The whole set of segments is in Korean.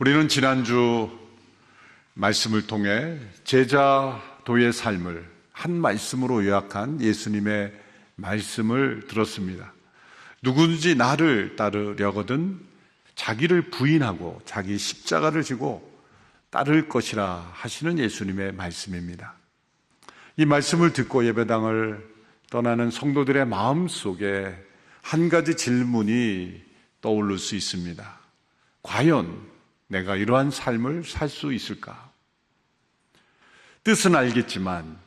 우리는 지난주 말씀을 통해 제자도의 삶을 한 말씀으로 요약한 예수님의 말씀을 들었습니다. 누구든지 나를 따르려거든 자기를 부인하고 자기 십자가를 지고 따를 것이라 하시는 예수님의 말씀입니다. 이 말씀을 듣고 예배당을 떠나는 성도들의 마음 속에 한 가지 질문이 떠오를 수 있습니다. 과연 내가 이러한 삶을 살 수 있을까? 뜻은 알겠지만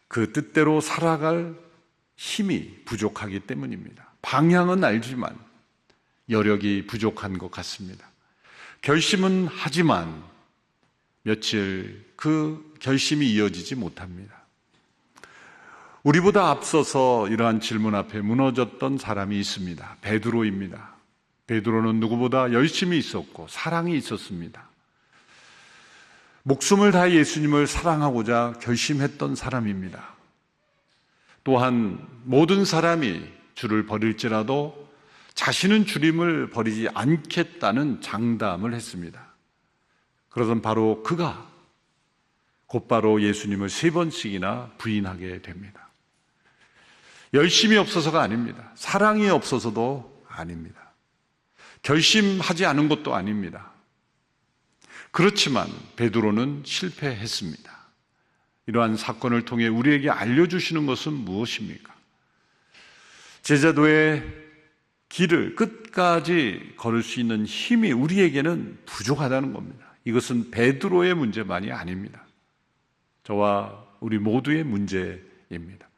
그 뜻대로 살아갈 힘이 부족하기 때문입니다. 방향은 알지만 여력이 부족한 것 같습니다. 결심은 하지만 며칠 그 결심이 이어지지 못합니다. 우리보다 앞서서 이러한 질문 앞에 무너졌던 사람이 있습니다. 베드로입니다. 베드로는 누구보다 열심히 있었고 사랑이 있었습니다. 목숨을 다해 예수님을 사랑하고자 결심했던 사람입니다. 또한 모든 사람이 주를 버릴지라도 자신은 주님을 버리지 않겠다는 장담을 했습니다. 그러던 바로 그가 곧바로 예수님을 3번씩이나 부인하게 됩니다. 열심이 없어서가 아닙니다. 사랑이 없어서도 아닙니다. 결심하지 않은 것도 아닙니다. 그렇지만 베드로는 실패했습니다. 이러한 사건을 통해 우리에게 알려주시는 것은 무엇입니까? 제자도의 길을 끝까지 걸을 수 있는 힘이 우리에게는 부족하다는 겁니다. 이것은 베드로의 문제만이 아닙니다. 저와 우리 모두의 문제입니다.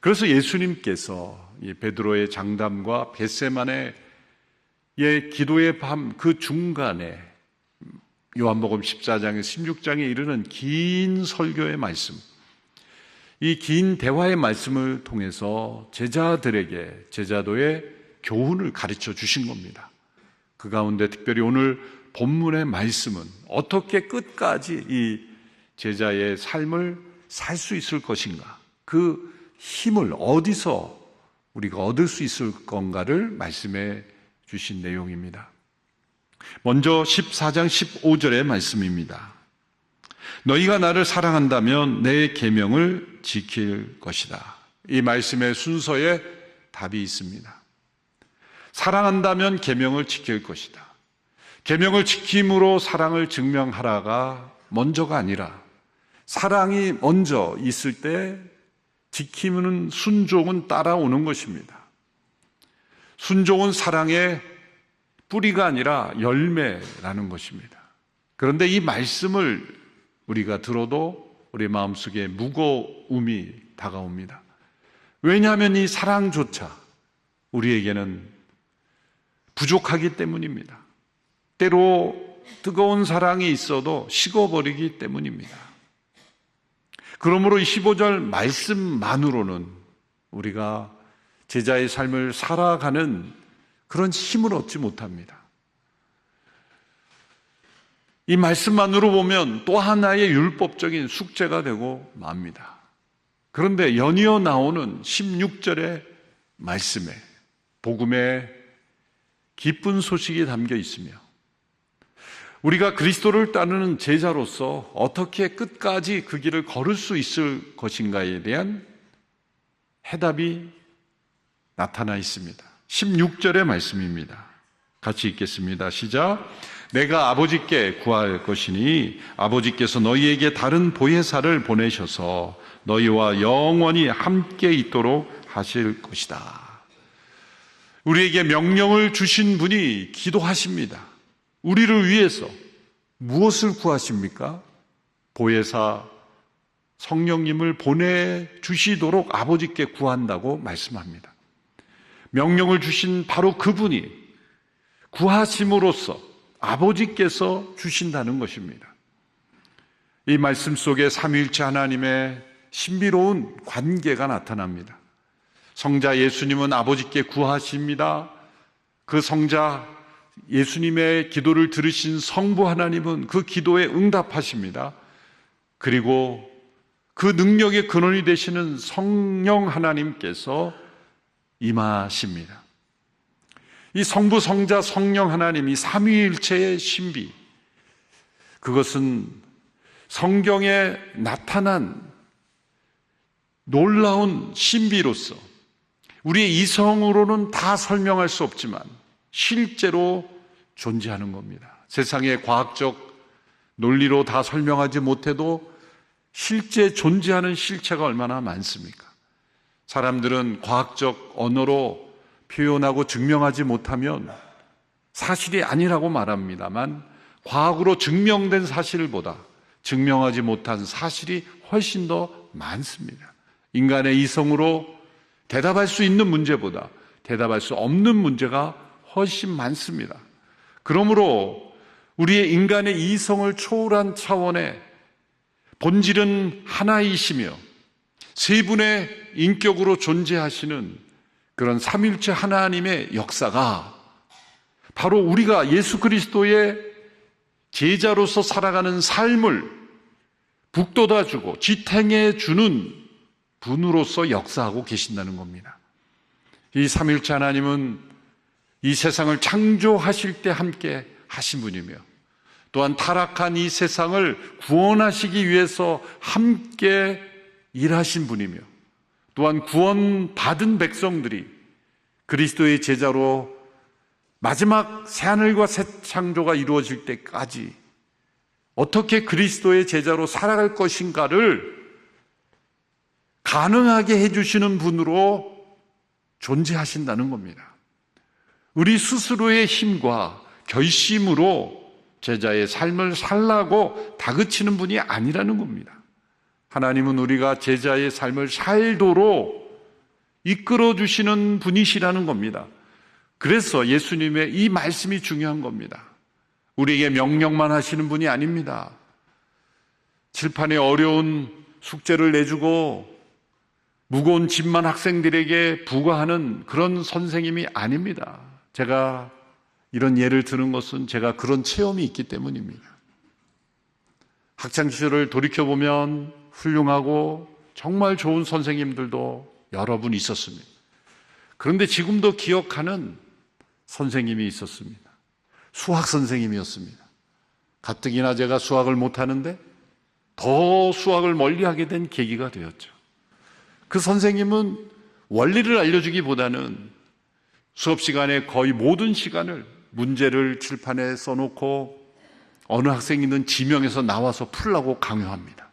그래서 예수님께서 이 베드로의 장담과 겟세마네의 기도의 밤 그 중간에 요한복음 14장에서 16장에 이르는 긴 설교의 말씀, 이 긴 대화의 말씀을 통해서 제자들에게 제자도의 교훈을 가르쳐 주신 겁니다. 그 가운데 특별히 오늘 본문의 말씀은 어떻게 끝까지 이 제자의 삶을 살 수 있을 것인가, 그 힘을 어디서 우리가 얻을 수 있을 건가를 말씀해 주신 내용입니다. 먼저 14장 15절의 말씀입니다. 너희가 나를 사랑한다면 내 계명을 지킬 것이다. 이 말씀의 순서에 답이 있습니다. 사랑한다면 계명을 지킬 것이다. 계명을 지킴으로 사랑을 증명하라가 먼저가 아니라 사랑이 먼저 있을 때 지키는 순종은 따라오는 것입니다. 순종은 사랑의 뿌리가 아니라 열매라는 것입니다. 그런데 이 말씀을 우리가 들어도 우리 마음속에 무거움이 다가옵니다. 왜냐하면 이 사랑조차 우리에게는 부족하기 때문입니다. 때로 뜨거운 사랑이 있어도 식어버리기 때문입니다. 그러므로 이 15절 말씀만으로는 우리가 제자의 삶을 살아가는 그런 힘을 얻지 못합니다. 이 말씀만으로 보면 또 하나의 율법적인 숙제가 되고 맙니다. 그런데 연이어 나오는 16절의 말씀에 복음의 기쁜 소식이 담겨 있으며 우리가 그리스도를 따르는 제자로서 어떻게 끝까지 그 길을 걸을 수 있을 것인가에 대한 해답이 나타나 있습니다. 16절의 말씀입니다. 같이 읽겠습니다. 시작. 내가 아버지께 구할 것이니 아버지께서 너희에게 다른 보혜사를 보내셔서 너희와 영원히 함께 있도록 하실 것이다. 우리에게 명령을 주신 분이 기도하십니다. 우리를 위해서 무엇을 구하십니까? 보혜사 성령님을 보내주시도록 아버지께 구한다고 말씀합니다. 명령을 주신 바로 그분이 구하심으로써 아버지께서 주신다는 것입니다. 이 말씀 속에 삼위일체 하나님의 신비로운 관계가 나타납니다. 성자 예수님은 아버지께 구하십니다. 그 성자 예수님의 기도를 들으신 성부 하나님은 그 기도에 응답하십니다. 그리고 그 능력의 근원이 되시는 성령 하나님께서 임하십니다. 이 성부, 성자, 성령 하나님이 삼위일체의 신비, 그것은 성경에 나타난 놀라운 신비로서 우리의 이성으로는 다 설명할 수 없지만 실제로 존재하는 겁니다. 세상의 과학적 논리로 다 설명하지 못해도 실제 존재하는 실체가 얼마나 많습니까? 사람들은 과학적 언어로 표현하고 증명하지 못하면 사실이 아니라고 말합니다만 과학으로 증명된 사실보다 증명하지 못한 사실이 훨씬 더 많습니다. 인간의 이성으로 대답할 수 있는 문제보다 대답할 수 없는 문제가 훨씬 많습니다. 그러므로 우리의 인간의 이성을 초월한 차원의 본질은 하나이시며 세 분의 인격으로 존재하시는 그런 삼위일체 하나님의 역사가 바로 우리가 예수 그리스도의 제자로서 살아가는 삶을 북돋아주고 지탱해주는 분으로서 역사하고 계신다는 겁니다. 이 삼위일체 하나님은 이 세상을 창조하실 때 함께 하신 분이며 또한 타락한 이 세상을 구원하시기 위해서 함께 일하신 분이며 또한 구원받은 백성들이 그리스도의 제자로 마지막 새하늘과 새 창조가 이루어질 때까지 어떻게 그리스도의 제자로 살아갈 것인가를 가능하게 해주시는 분으로 존재하신다는 겁니다. 우리 스스로의 힘과 결심으로 제자의 삶을 살라고 다그치는 분이 아니라는 겁니다. 하나님은 우리가 제자의 삶을 살도록 이끌어 주시는 분이시라는 겁니다. 그래서 예수님의 이 말씀이 중요한 겁니다. 우리에게 명령만 하시는 분이 아닙니다. 칠판에 어려운 숙제를 내주고 무거운 짐만 학생들에게 부과하는 그런 선생님이 아닙니다. 제가 이런 예를 드는 것은 제가 그런 체험이 있기 때문입니다. 학창시절을 돌이켜보면 훌륭하고 정말 좋은 선생님들도 여러 분 있었습니다. 그런데 지금도 기억하는 선생님이 있었습니다. 수학 선생님이었습니다. 가뜩이나 제가 수학을 못하는데 더 수학을 멀리하게 된 계기가 되었죠. 그 선생님은 원리를 알려주기보다는 수업 시간에 거의 모든 시간을 문제를 칠판에 써놓고 어느 학생이든 지명해서 나와서 풀라고 강요합니다.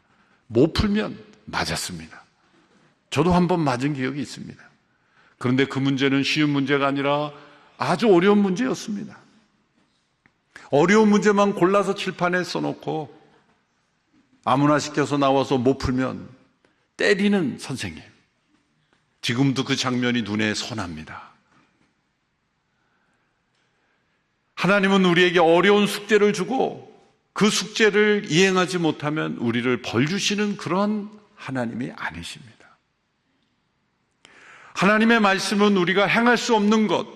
못 풀면 맞았습니다. 저도 한 번 맞은 기억이 있습니다. 그런데 그 문제는 쉬운 문제가 아니라 아주 어려운 문제였습니다. 어려운 문제만 골라서 칠판에 써놓고 아무나 시켜서 나와서 못 풀면 때리는 선생님. 지금도 그 장면이 눈에 선합니다. 하나님은 우리에게 어려운 숙제를 주고 그 숙제를 이행하지 못하면 우리를 벌 주시는 그런 하나님이 아니십니다. 하나님의 말씀은 우리가 행할 수 없는 것,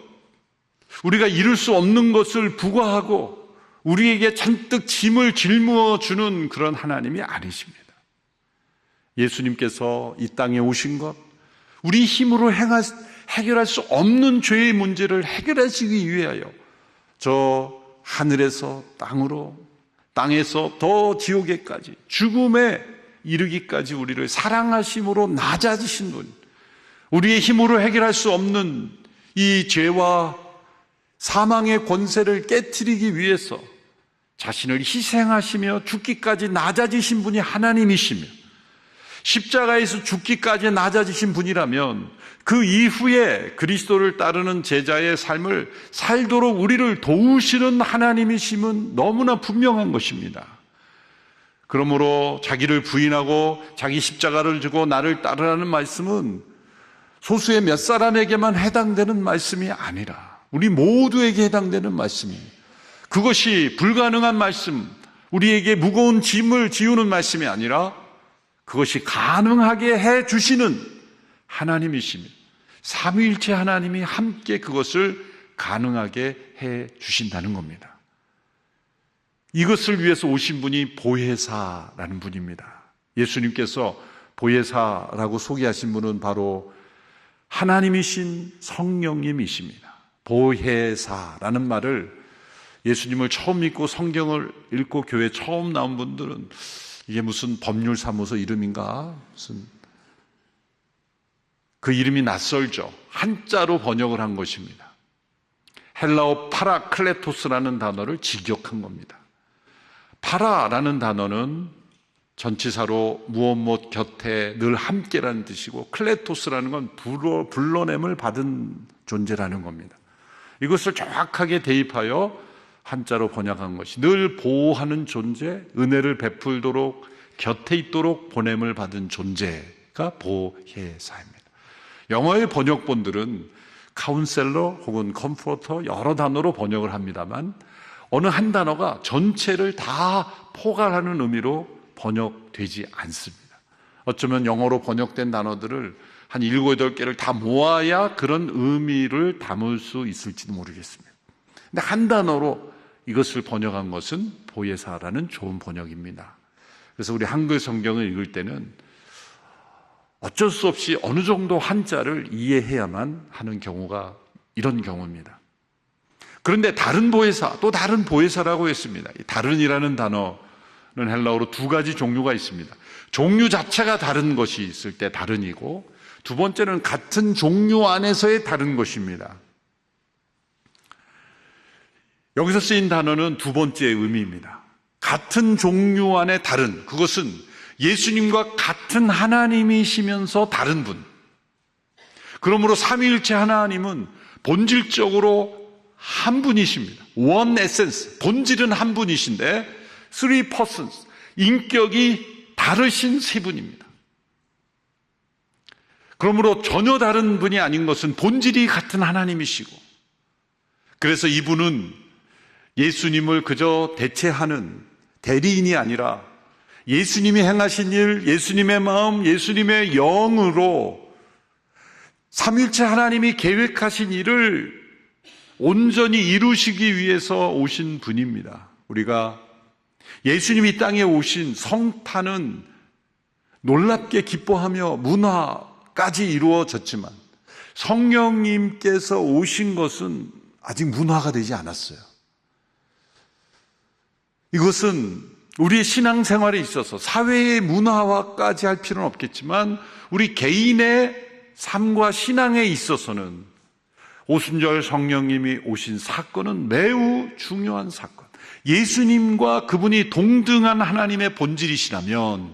우리가 이룰 수 없는 것을 부과하고 우리에게 잔뜩 짐을 짊어 주는 그런 하나님이 아니십니다. 예수님께서 이 땅에 오신 것, 우리 힘으로 해결할 수 없는 죄의 문제를 해결하시기 위하여 저 하늘에서 땅으로, 땅에서 더 지옥에까지, 죽음에 이르기까지 우리를 사랑하심으로 낮아지신 분, 우리의 힘으로 해결할 수 없는 이 죄와 사망의 권세를 깨트리기 위해서 자신을 희생하시며 죽기까지 낮아지신 분이 하나님이시며, 십자가에서 죽기까지 낮아지신 분이라면 그 이후에 그리스도를 따르는 제자의 삶을 살도록 우리를 도우시는 하나님이심은 너무나 분명한 것입니다. 그러므로 자기를 부인하고 자기 십자가를 지고 나를 따르라는 말씀은 소수의 몇 사람에게만 해당되는 말씀이 아니라 우리 모두에게 해당되는 말씀입니다. 그것이 불가능한 말씀, 우리에게 무거운 짐을 지우는 말씀이 아니라 그것이 가능하게 해주시는 하나님이십니다. 삼위일체 하나님이 함께 그것을 가능하게 해주신다는 겁니다. 이것을 위해서 오신 분이 보혜사라는 분입니다. 예수님께서 보혜사라고 소개하신 분은 바로 하나님이신 성령님이십니다. 보혜사라는 말을 예수님을 처음 믿고 성경을 읽고 교회 처음 나온 분들은 이게 무슨 법률사무소 이름인가? 무슨 그 이름이 낯설죠. 한자로 번역을 한 것입니다. 헬라어 파라클레토스라는 단어를 직역한 겁니다. 파라라는 단어는 전치사로 무엇 곁에 늘 함께라는 뜻이고, 클레토스라는 건 불러냄을 받은 존재라는 겁니다. 이것을 정확하게 대입하여 한자로 번역한 것이 늘 보호하는 존재, 은혜를 베풀도록 곁에 있도록 보냄을 받은 존재가 보혜사입니다. 영어의 번역본들은 카운셀러 혹은 컴포터 여러 단어로 번역을 합니다만 어느 한 단어가 전체를 다 포괄하는 의미로 번역되지 않습니다. 어쩌면 영어로 번역된 단어들을 한 7, 8개를 다 모아야 그런 의미를 담을 수 있을지도 모르겠습니다. 근데 한 단어로 이것을 번역한 것은 보혜사라는 좋은 번역입니다. 그래서 우리 한글 성경을 읽을 때는 어쩔 수 없이 어느 정도 한자를 이해해야만 하는 경우가 이런 경우입니다. 그런데 다른 보혜사, 또 다른 보혜사라고 했습니다. 이 다른이라는 단어는 헬라어로 두 가지 종류가 있습니다. 종류 자체가 다른 것이 있을 때 다른이고, 두 번째는 같은 종류 안에서의 다른 것입니다. 여기서 쓰인 단어는 두 번째 의미입니다. 같은 종류 안에 다른, 그것은 예수님과 같은 하나님이시면서 다른 분. 그러므로 삼위일체 하나님은 본질적으로 한 분이십니다. One essence, 본질은 한 분이신데 three persons, 인격이 다르신 세 분입니다. 그러므로 전혀 다른 분이 아닌 것은 본질이 같은 하나님이시고, 그래서 이분은 예수님을 그저 대체하는 대리인이 아니라 예수님이 행하신 일, 예수님의 마음, 예수님의 영으로 삼위일체 하나님이 계획하신 일을 온전히 이루시기 위해서 오신 분입니다. 우리가 예수님이 이 땅에 오신 성탄은 놀랍게 기뻐하며 문화까지 이루어졌지만 성령님께서 오신 것은 아직 문화가 되지 않았어요. 이것은 우리의 신앙생활에 있어서 사회의 문화화까지 할 필요는 없겠지만 우리 개인의 삶과 신앙에 있어서는 오순절 성령님이 오신 사건은 매우 중요한 사건. 예수님과 그분이 동등한 하나님의 본질이시라면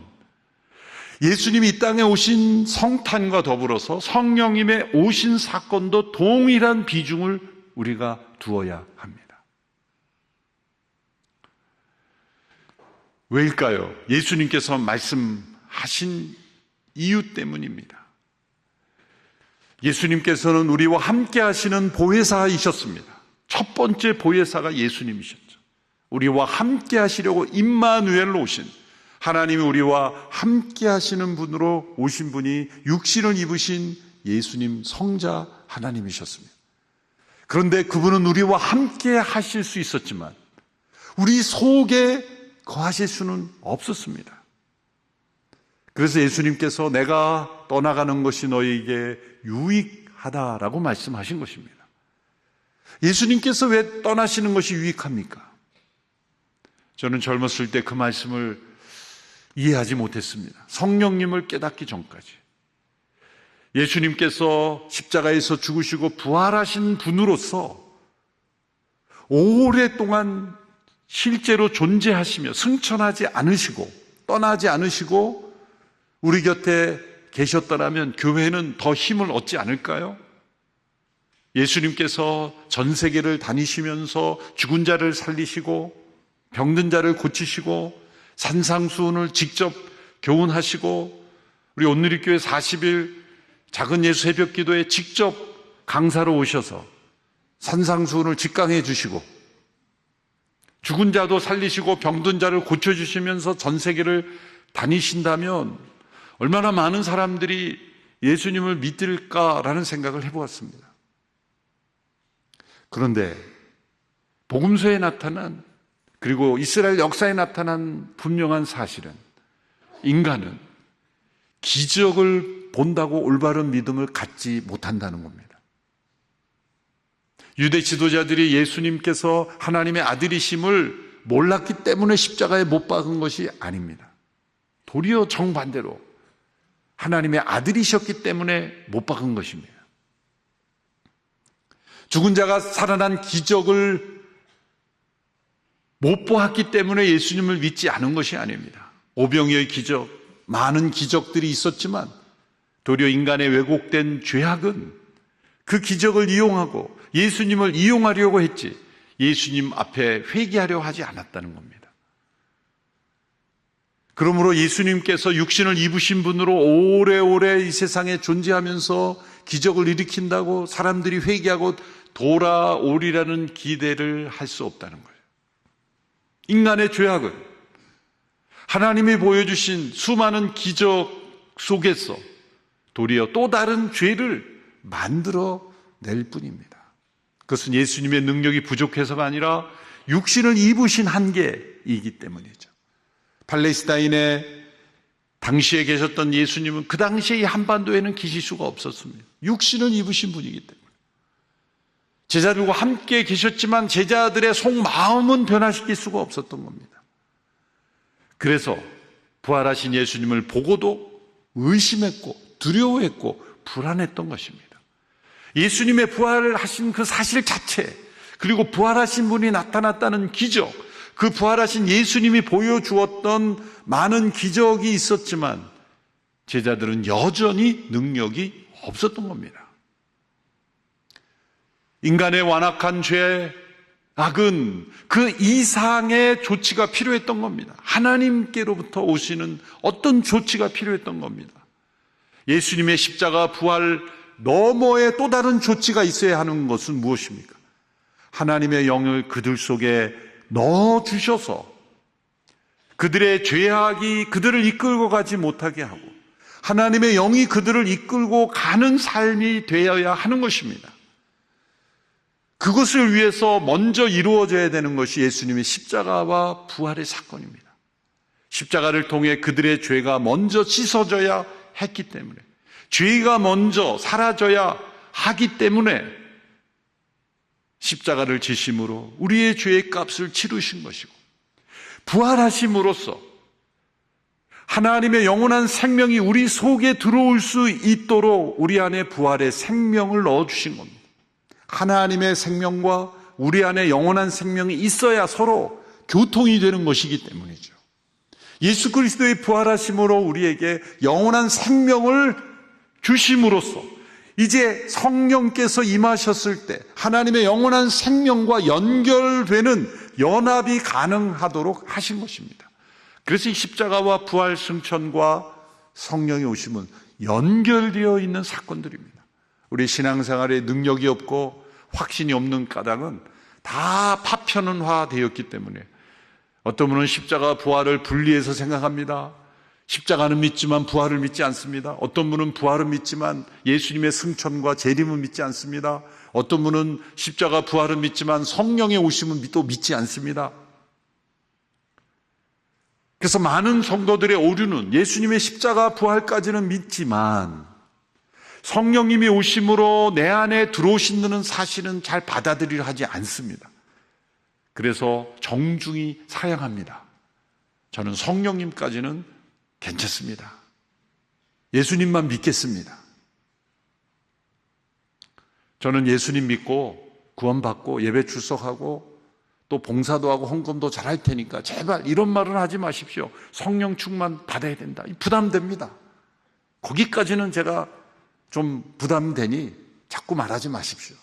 예수님이 이 땅에 오신 성탄과 더불어서 성령님의 오신 사건도 동일한 비중을 우리가 두어야 합니다. 왜일까요? 예수님께서 말씀하신 이유 때문입니다. 예수님께서는 우리와 함께 하시는 보혜사이셨습니다. 첫 번째 보혜사가 예수님이셨죠. 우리와 함께 하시려고 임마누엘로 오신, 하나님이 우리와 함께 하시는 분으로 오신 분이 육신을 입으신 예수님 성자 하나님이셨습니다. 그런데 그분은 우리와 함께 하실 수 있었지만 우리 속에 거하실 수는 없었습니다. 그래서 예수님께서 내가 떠나가는 것이 너희에게 유익하다라고 말씀하신 것입니다. 예수님께서 왜 떠나시는 것이 유익합니까? 저는 젊었을 때 그 말씀을 이해하지 못했습니다. 성령님을 깨닫기 전까지. 예수님께서 십자가에서 죽으시고 부활하신 분으로서 오랫동안 실제로 존재하시며 승천하지 않으시고 떠나지 않으시고 우리 곁에 계셨더라면 교회는 더 힘을 얻지 않을까요? 예수님께서 전 세계를 다니시면서 죽은 자를 살리시고 병든 자를 고치시고 산상수훈을 직접 교훈하시고 우리 온누리교회 40일 작은 예수 새벽 기도에 직접 강사로 오셔서 산상수훈을 직강해 주시고 죽은 자도 살리시고 병든 자를 고쳐주시면서 전 세계를 다니신다면 얼마나 많은 사람들이 예수님을 믿을까라는 생각을 해보았습니다. 그런데 복음서에 나타난 그리고 이스라엘 역사에 나타난 분명한 사실은 인간은 기적을 본다고 올바른 믿음을 갖지 못한다는 겁니다. 유대 지도자들이 예수님께서 하나님의 아들이심을 몰랐기 때문에 십자가에 못 박은 것이 아닙니다. 도리어 정반대로 하나님의 아들이셨기 때문에 못 박은 것입니다. 죽은 자가 살아난 기적을 못 보았기 때문에 예수님을 믿지 않은 것이 아닙니다. 오병이어의 기적, 많은 기적들이 있었지만 도리어 인간의 왜곡된 죄악은 그 기적을 이용하고 예수님을 이용하려고 했지 예수님 앞에 회개하려 하지 않았다는 겁니다. 그러므로 예수님께서 육신을 입으신 분으로 오래오래 이 세상에 존재하면서 기적을 일으킨다고 사람들이 회개하고 돌아오리라는 기대를 할 수 없다는 거예요. 인간의 죄악은 하나님이 보여주신 수많은 기적 속에서 도리어 또 다른 죄를 만들어낼 뿐입니다. 그것은 예수님의 능력이 부족해서가 아니라 육신을 입으신 한계이기 때문이죠. 팔레스타인에 당시에 계셨던 예수님은 그 당시에 이 한반도에는 계실 수가 없었습니다. 육신을 입으신 분이기 때문에. 제자들과 함께 계셨지만 제자들의 속마음은 변화시킬 수가 없었던 겁니다. 그래서 부활하신 예수님을 보고도 의심했고 두려워했고 불안했던 것입니다. 예수님의 부활을 하신 그 사실 자체, 그리고 부활하신 분이 나타났다는 기적, 그 부활하신 예수님이 보여주었던 많은 기적이 있었지만 제자들은 여전히 능력이 없었던 겁니다. 인간의 완악한 죄, 악은 그 이상의 조치가 필요했던 겁니다. 하나님께로부터 오시는 어떤 조치가 필요했던 겁니다. 예수님의 십자가 부활 너머에 또 다른 조치가 있어야 하는 것은 무엇입니까? 하나님의 영을 그들 속에 넣어주셔서 그들의 죄악이 그들을 이끌고 가지 못하게 하고 하나님의 영이 그들을 이끌고 가는 삶이 되어야 하는 것입니다. 그것을 위해서 먼저 이루어져야 되는 것이 예수님의 십자가와 부활의 사건입니다. 십자가를 통해 그들의 죄가 먼저 씻어져야 했기 때문에, 죄가 먼저 사라져야 하기 때문에 십자가를 지심으로 우리의 죄의 값을 치르신 것이고, 부활하심으로써 하나님의 영원한 생명이 우리 속에 들어올 수 있도록 우리 안에 부활의 생명을 넣어주신 겁니다. 하나님의 생명과 우리 안에 영원한 생명이 있어야 서로 교통이 되는 것이기 때문이죠. 예수 그리스도의 부활하심으로 우리에게 영원한 생명을 주심으로써 이제 성령께서 임하셨을 때 하나님의 영원한 생명과 연결되는 연합이 가능하도록 하신 것입니다. 그래서 이 십자가와 부활 승천과 성령의 오심은 연결되어 있는 사건들입니다. 우리 신앙생활에 능력이 없고 확신이 없는 까닭은 다 파편화되었기 때문에 어떤 분은 십자가 부활을 분리해서 생각합니다. 십자가는 믿지만 부활을 믿지 않습니다. 어떤 분은 부활은 믿지만 예수님의 승천과 재림은 믿지 않습니다. 어떤 분은 십자가 부활은 믿지만 성령의 오심은 또 믿지 않습니다. 그래서 많은 성도들의 오류는 예수님의 십자가 부활까지는 믿지만 성령님이 오심으로 내 안에 들어오신다는 사실은 잘 받아들이려 하지 않습니다. 그래서 정중히 사양합니다. 저는 성령님까지는 괜찮습니다. 예수님만 믿겠습니다. 저는 예수님 믿고 구원받고 예배 출석하고 또 봉사도 하고 헌금도 잘할 테니까 제발 이런 말은 하지 마십시오. 성령 충만 받아야 된다. 부담됩니다. 거기까지는 제가 좀 부담되니 자꾸 말하지 마십시오.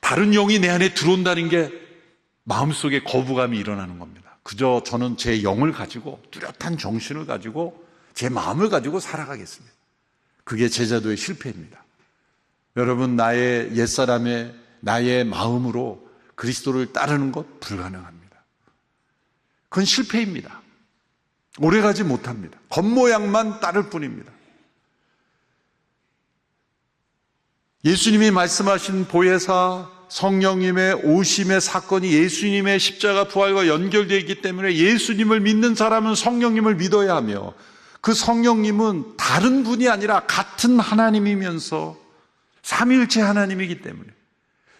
다른 영이 내 안에 들어온다는 게 마음속에 거부감이 일어나는 겁니다. 그저 저는 제 영을 가지고 뚜렷한 정신을 가지고 제 마음을 가지고 살아가겠습니다. 그게 제자도의 실패입니다. 여러분, 나의 옛사람의 나의 마음으로 그리스도를 따르는 것 불가능합니다. 그건 실패입니다. 오래가지 못합니다. 겉모양만 따를 뿐입니다. 예수님이 말씀하신 보혜사 성령님의 오심의 사건이 예수님의 십자가 부활과 연결되어 있기 때문에 예수님을 믿는 사람은 성령님을 믿어야 하며 그 성령님은 다른 분이 아니라 같은 하나님이면서 삼위일체 하나님이기 때문에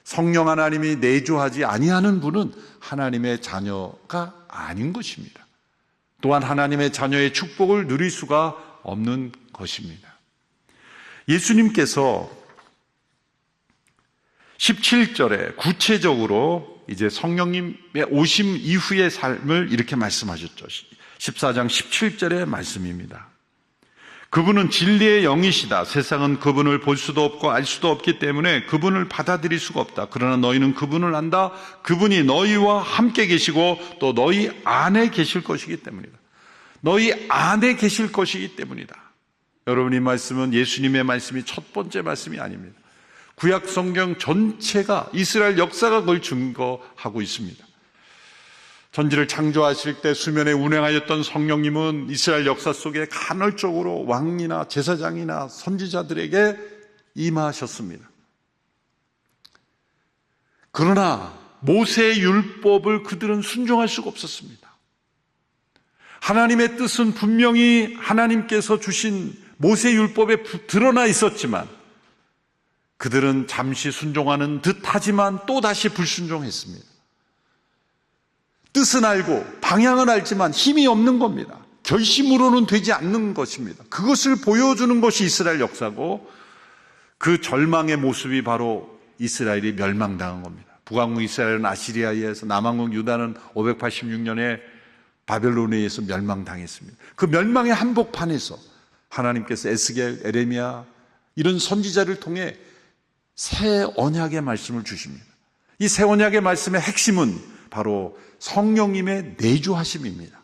성령 하나님이 내주하지 아니하는 분은 하나님의 자녀가 아닌 것입니다. 또한 하나님의 자녀의 축복을 누릴 수가 없는 것입니다. 예수님께서 17절에 구체적으로 이제 성령님의 오심 이후의 삶을 이렇게 말씀하셨죠. 14장 17절의 말씀입니다. 그분은 진리의 영이시다. 세상은 그분을 볼 수도 없고 알 수도 없기 때문에 그분을 받아들일 수가 없다. 그러나 너희는 그분을 안다. 그분이 너희와 함께 계시고 또 너희 안에 계실 것이기 때문이다. 너희 안에 계실 것이기 때문이다. 여러분, 이 말씀은 예수님의 말씀이 첫 번째 말씀이 아닙니다. 구약 성경 전체가, 이스라엘 역사가 그걸 증거하고 있습니다. 천지를 창조하실 때 수면에 운행하였던 성령님은 이스라엘 역사 속에 간헐적으로 왕이나 제사장이나 선지자들에게 임하셨습니다. 그러나 모세의 율법을 그들은 순종할 수가 없었습니다. 하나님의 뜻은 분명히 하나님께서 주신 모세의 율법에 드러나 있었지만 그들은 잠시 순종하는 듯 하지만 또다시 불순종했습니다. 뜻은 알고 방향은 알지만 힘이 없는 겁니다. 결심으로는 되지 않는 것입니다. 그것을 보여주는 것이 이스라엘 역사고, 그 절망의 모습이 바로 이스라엘이 멸망당한 겁니다. 북왕국 이스라엘은 아시리아에 의해서, 남왕국 유다는 586년에 바벨론에 의해서 멸망당했습니다. 그 멸망의 한복판에서 하나님께서 에스겔, 에레미야 이런 선지자를 통해 새 언약의 말씀을 주십니다. 이 새 언약의 말씀의 핵심은 바로 성령님의 내주하심입니다.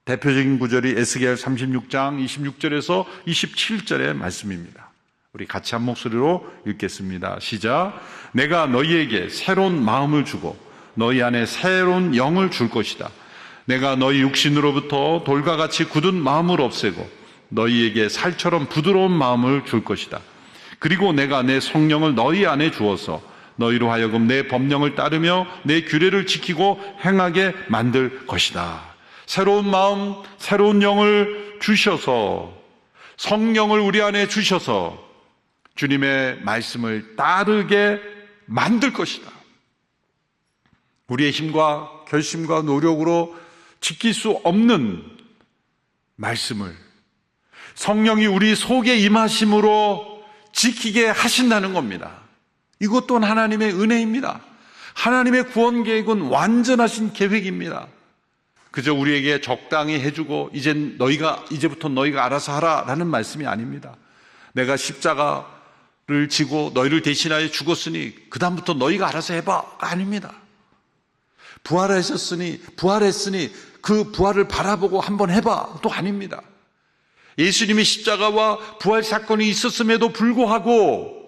대표적인 구절이 에스겔 36장 26절에서 27절의 말씀입니다. 우리 같이 한 목소리로 읽겠습니다. 시작. 내가 너희에게 새로운 마음을 주고 너희 안에 새로운 영을 줄 것이다. 내가 너희 육신으로부터 돌과 같이 굳은 마음을 없애고 너희에게 살처럼 부드러운 마음을 줄 것이다. 그리고 내가 내 성령을 너희 안에 주어서 너희로 하여금 내 법령을 따르며 내 규례를 지키고 행하게 만들 것이다. 새로운 마음, 새로운 영을 주셔서, 성령을 우리 안에 주셔서 주님의 말씀을 따르게 만들 것이다. 우리의 힘과 결심과 노력으로 지킬 수 없는 말씀을 성령이 우리 속에 임하심으로 지키게 하신다는 겁니다. 이것 또한 하나님의 은혜입니다. 하나님의 구원 계획은 완전하신 계획입니다. 그저 우리에게 적당히 해주고 이제부터 너희가 알아서 하라라는 말씀이 아닙니다. 내가 십자가를 지고 너희를 대신하여 죽었으니 그 다음부터 너희가 알아서 해봐가 아닙니다. 부활했으니 그 부활을 바라보고 한번 해봐도 아닙니다. 예수님의 십자가와 부활 사건이 있었음에도 불구하고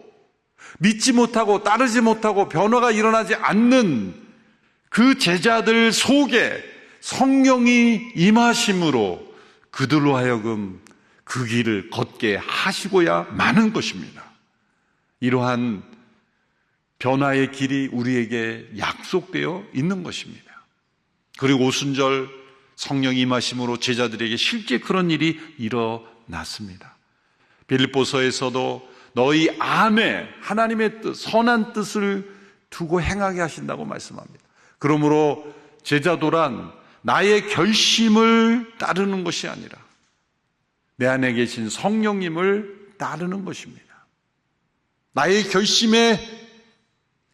믿지 못하고 따르지 못하고 변화가 일어나지 않는 그 제자들 속에 성령이 임하심으로 그들로 하여금 그 길을 걷게 하시고야 마는 것입니다. 이러한 변화의 길이 우리에게 약속되어 있는 것입니다. 그리고 오순절 성령 임하심으로 제자들에게 실제 그런 일이 일어났습니다. 빌립보서에서도 너희 안에 하나님의 뜻, 선한 뜻을 두고 행하게 하신다고 말씀합니다. 그러므로 제자도란 나의 결심을 따르는 것이 아니라 내 안에 계신 성령님을 따르는 것입니다. 나의 결심에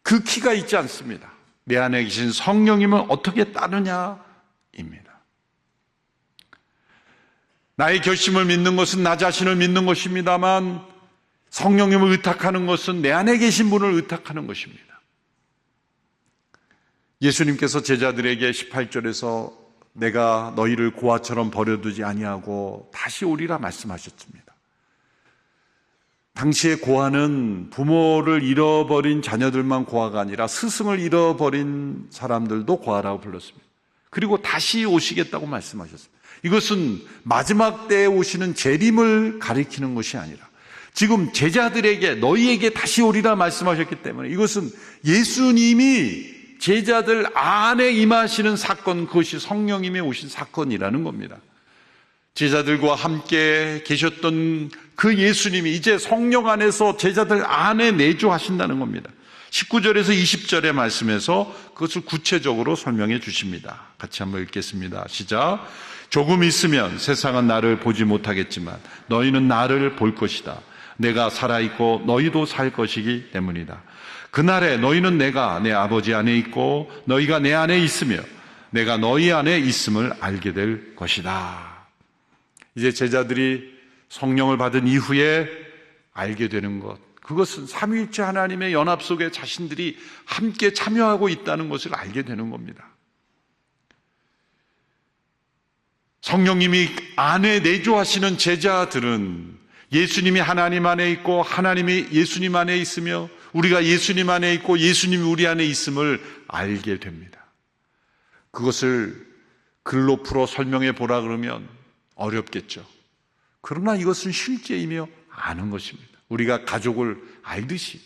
그 키가 있지 않습니다. 내 안에 계신 성령님을 어떻게 따르냐입니다. 나의 결심을 믿는 것은 나 자신을 믿는 것입니다만 성령님을 의탁하는 것은 내 안에 계신 분을 의탁하는 것입니다. 예수님께서 제자들에게 18절에서 내가 너희를 고아처럼 버려두지 아니하고 다시 오리라 말씀하셨습니다. 당시의 고아는 부모를 잃어버린 자녀들만 고아가 아니라 스승을 잃어버린 사람들도 고아라고 불렀습니다. 그리고 다시 오시겠다고 말씀하셨습니다. 이것은 마지막 때에 오시는 재림을 가리키는 것이 아니라 지금 제자들에게 너희에게 다시 오리라 말씀하셨기 때문에 이것은 예수님이 제자들 안에 임하시는 사건, 그것이 성령님이 오신 사건이라는 겁니다. 제자들과 함께 계셨던 그 예수님이 이제 성령 안에서 제자들 안에 내주하신다는 겁니다. 19절에서 20절의 말씀에서 그것을 구체적으로 설명해 주십니다. 같이 한번 읽겠습니다. 시작. 조금 있으면 세상은 나를 보지 못하겠지만 너희는 나를 볼 것이다. 내가 살아있고 너희도 살 것이기 때문이다. 그날에 너희는 내가 내 아버지 안에 있고 너희가 내 안에 있으며 내가 너희 안에 있음을 알게 될 것이다. 이제 제자들이 성령을 받은 이후에 알게 되는 것, 그것은 삼위일체 하나님의 연합 속에 자신들이 함께 참여하고 있다는 것을 알게 되는 겁니다. 성령님이 안에 내주하시는 제자들은 예수님이 하나님 안에 있고 하나님이 예수님 안에 있으며 우리가 예수님 안에 있고 예수님이 우리 안에 있음을 알게 됩니다. 그것을 글로 풀어 설명해 보라 그러면 어렵겠죠. 그러나 이것은 실제이며 아는 것입니다. 우리가 가족을 알듯이,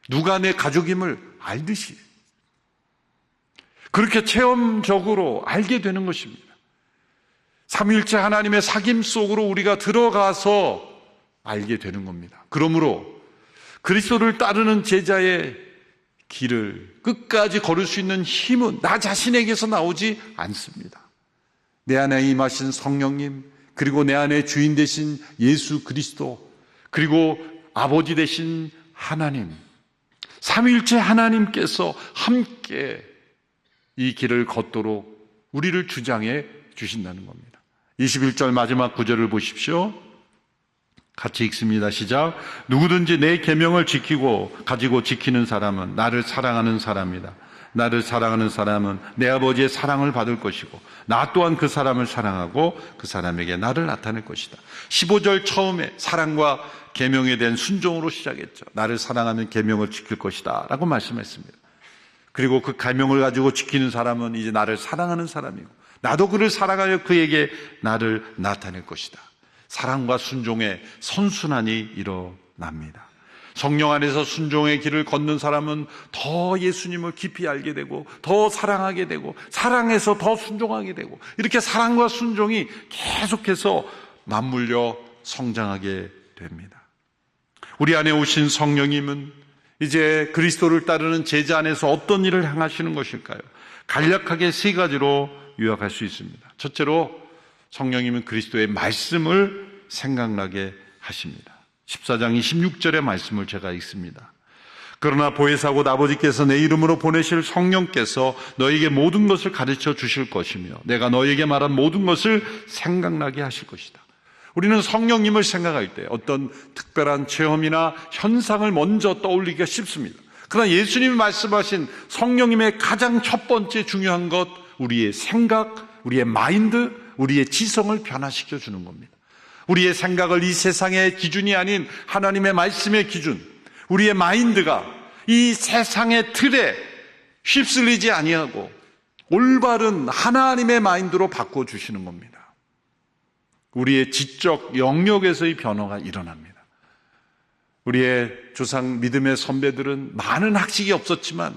누가 내 가족임을 알듯이 그렇게 체험적으로 알게 되는 것입니다. 삼위일체 하나님의 사귐 속으로 우리가 들어가서 알게 되는 겁니다. 그러므로 그리스도를 따르는 제자의 길을 끝까지 걸을 수 있는 힘은 나 자신에게서 나오지 않습니다. 내 안에 임하신 성령님, 그리고 내 안에 주인 되신 예수 그리스도, 그리고 아버지 되신 하나님, 삼위일체 하나님께서 함께 이 길을 걷도록 우리를 주장해 주신다는 겁니다. 21절 마지막 구절을 보십시오. 같이 읽습니다. 시작. 누구든지 내 계명을 가지고 지키는 사람은 나를 사랑하는 사람이다. 나를 사랑하는 사람은 내 아버지의 사랑을 받을 것이고 나 또한 그 사람을 사랑하고 그 사람에게 나를 나타낼 것이다. 15절 처음에 사랑과 계명에 대한 순종으로 시작했죠. 나를 사랑하면 계명을 지킬 것이다 라고 말씀했습니다. 그리고 그 계명을 가지고 지키는 사람은 이제 나를 사랑하는 사람이고 나도 그를 사랑하여 그에게 나를 나타낼 것이다. 사랑과 순종의 선순환이 일어납니다. 성령 안에서 순종의 길을 걷는 사람은 더 예수님을 깊이 알게 되고 더 사랑하게 되고 사랑해서 더 순종하게 되고 이렇게 사랑과 순종이 계속해서 맞물려 성장하게 됩니다. 우리 안에 오신 성령님은 이제 그리스도를 따르는 제자 안에서 어떤 일을 행하시는 것일까요? 간략하게 세 가지로 요약할 수 있습니다. 첫째로 성령님은 그리스도의 말씀을 생각나게 하십니다. 14장 26절의 말씀을 제가 읽습니다. 그러나 보혜사 곧 아버지께서 내 이름으로 보내실 성령께서 너에게 모든 것을 가르쳐 주실 것이며 내가 너에게 말한 모든 것을 생각나게 하실 것이다. 우리는 성령님을 생각할 때 어떤 특별한 체험이나 현상을 먼저 떠올리기가 쉽습니다. 그러나 예수님이 말씀하신 성령님의 가장 첫 번째 중요한 것, 우리의 생각, 우리의 마인드, 우리의 지성을 변화시켜 주는 겁니다. 우리의 생각을 이 세상의 기준이 아닌 하나님의 말씀의 기준, 우리의 마인드가 이 세상의 틀에 휩쓸리지 아니하고 올바른 하나님의 마인드로 바꿔주시는 겁니다. 우리의 지적 영역에서의 변화가 일어납니다. 우리의 조상 믿음의 선배들은 많은 학식이 없었지만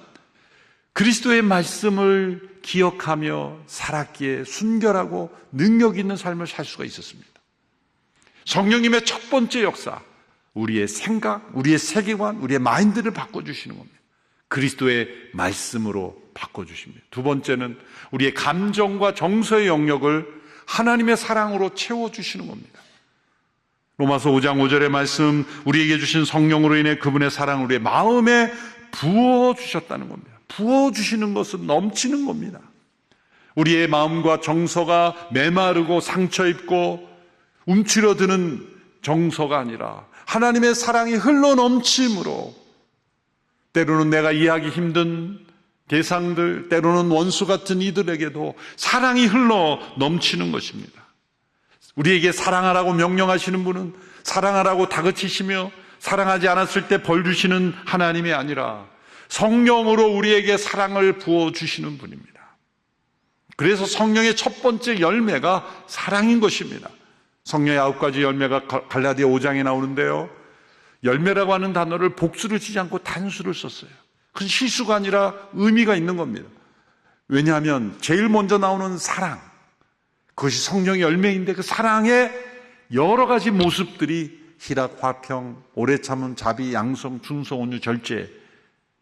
그리스도의 말씀을 기억하며 살았기에 순결하고 능력 있는 삶을 살 수가 있었습니다. 성령님의 첫 번째 역사, 우리의 생각, 우리의 세계관, 우리의 마인드를 바꿔주시는 겁니다. 그리스도의 말씀으로 바꿔주십니다. 두 번째는 우리의 감정과 정서의 영역을 하나님의 사랑으로 채워주시는 겁니다. 로마서 5장 5절의 말씀, 우리에게 주신 성령으로 인해 그분의 사랑을 우리의 마음에 부어주셨다는 겁니다. 부어주시는 것은 넘치는 겁니다. 우리의 마음과 정서가 메마르고 상처입고 움츠러드는 정서가 아니라 하나님의 사랑이 흘러넘침으로 때로는 내가 이해하기 힘든 대상들, 때로는 원수 같은 이들에게도 사랑이 흘러넘치는 것입니다. 우리에게 사랑하라고 명령하시는 분은 사랑하라고 다그치시며 사랑하지 않았을 때 벌 주시는 하나님이 아니라 성령으로 우리에게 사랑을 부어주시는 분입니다. 그래서 성령의 첫 번째 열매가 사랑인 것입니다. 성령의 9가지 열매가 갈라디아 5장에 나오는데요, 열매라고 하는 단어를 복수를 치지 않고 단수를 썼어요. 그건 실수가 아니라 의미가 있는 겁니다. 왜냐하면 제일 먼저 나오는 사랑, 그것이 성령의 열매인데 그 사랑의 여러 가지 모습들이 희락, 화평, 오래 참음, 자비, 양성, 충성, 온유, 절제,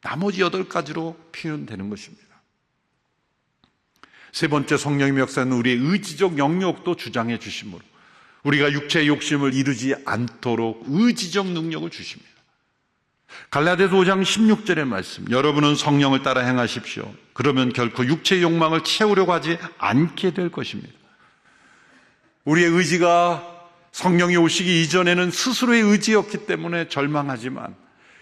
나머지 8가지로 표현되는 것입니다. 세 번째, 성령의 역사는 우리의 의지적 영역도 주장해 주심으로 우리가 육체의 욕심을 이루지 않도록 의지적 능력을 주십니다. 갈라디아서 5장 16절의 말씀, 여러분은 성령을 따라 행하십시오. 그러면 결코 육체의 욕망을 채우려고 하지 않게 될 것입니다. 우리의 의지가 성령이 오시기 이전에는 스스로의 의지였기 때문에 절망하지만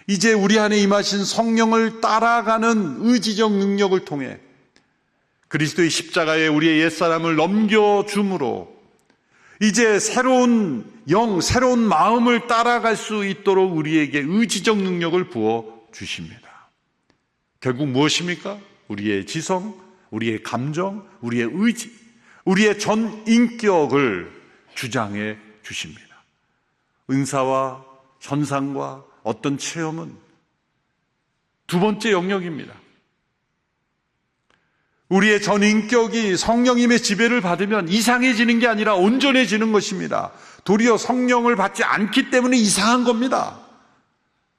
이제 우리 안에 임하신 성령을 따라가는 의지적 능력을 통해 그리스도의 십자가에 우리의 옛사람을 넘겨줌으로 이제 새로운 영, 새로운 마음을 따라갈 수 있도록 우리에게 의지적 능력을 부어 주십니다. 결국 무엇입니까? 우리의 지성, 우리의 감정, 우리의 의지, 우리의 전 인격을 주장해 주십니다. 은사와 현상과 어떤 체험은 두 번째 영역입니다. 우리의 전 인격이 성령님의 지배를 받으면 이상해지는 게 아니라 온전해지는 것입니다. 도리어 성령을 받지 않기 때문에 이상한 겁니다.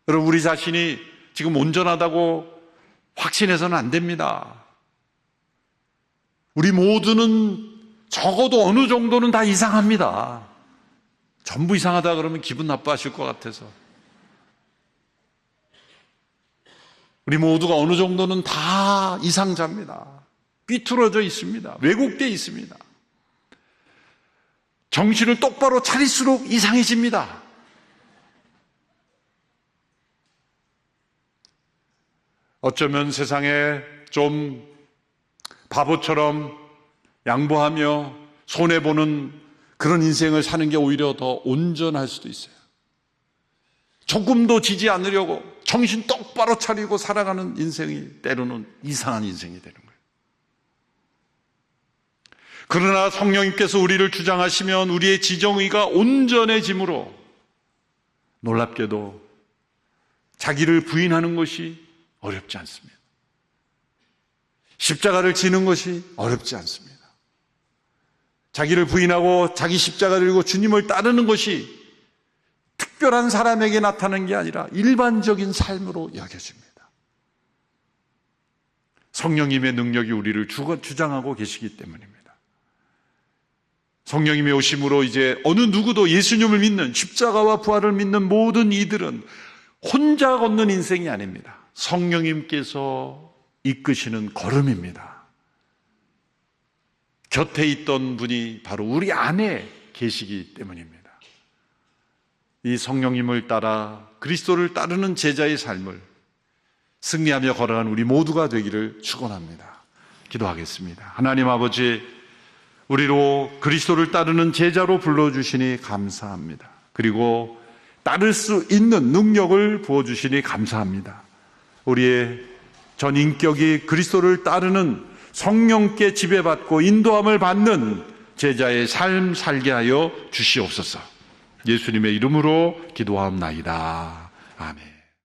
여러분, 우리 자신이 지금 온전하다고 확신해서는 안 됩니다. 우리 모두는 적어도 어느 정도는 다 이상합니다. 전부 이상하다 그러면 기분 나빠하실 것 같아서. 우리 모두가 어느 정도는 다 이상자입니다. 삐뚤어져 있습니다. 왜곡되어 있습니다. 정신을 똑바로 차릴수록 이상해집니다. 어쩌면 세상에 좀 바보처럼 양보하며 손해보는 그런 인생을 사는 게 오히려 더 온전할 수도 있어요. 조금도 지지 않으려고 정신 똑바로 차리고 살아가는 인생이 때로는 이상한 인생이 되는 거예요. 그러나 성령님께서 우리를 주장하시면 우리의 지정의가 온전해짐으로 놀랍게도 자기를 부인하는 것이 어렵지 않습니다. 십자가를 지는 것이 어렵지 않습니다. 자기를 부인하고 자기 십자가를 들고 주님을 따르는 것이 특별한 사람에게 나타나는 게 아니라 일반적인 삶으로 여겨집니다. 성령님의 능력이 우리를 주장하고 계시기 때문입니다. 성령님의 오심으로 이제 어느 누구도 예수님을 믿는, 십자가와 부활을 믿는 모든 이들은 혼자 걷는 인생이 아닙니다. 성령님께서 이끄시는 걸음입니다. 곁에 있던 분이 바로 우리 안에 계시기 때문입니다. 이 성령님을 따라 그리스도를 따르는 제자의 삶을 승리하며 걸어가는 우리 모두가 되기를 축원합니다. 기도하겠습니다. 하나님 아버지, 우리로 그리스도를 따르는 제자로 불러주시니 감사합니다. 그리고 따를 수 있는 능력을 부어주시니 감사합니다. 우리의 전 인격이 그리스도를 따르는 성령께 지배받고 인도함을 받는 제자의 삶 살게 하여 주시옵소서. 예수님의 이름으로 기도하옵나이다. 아멘.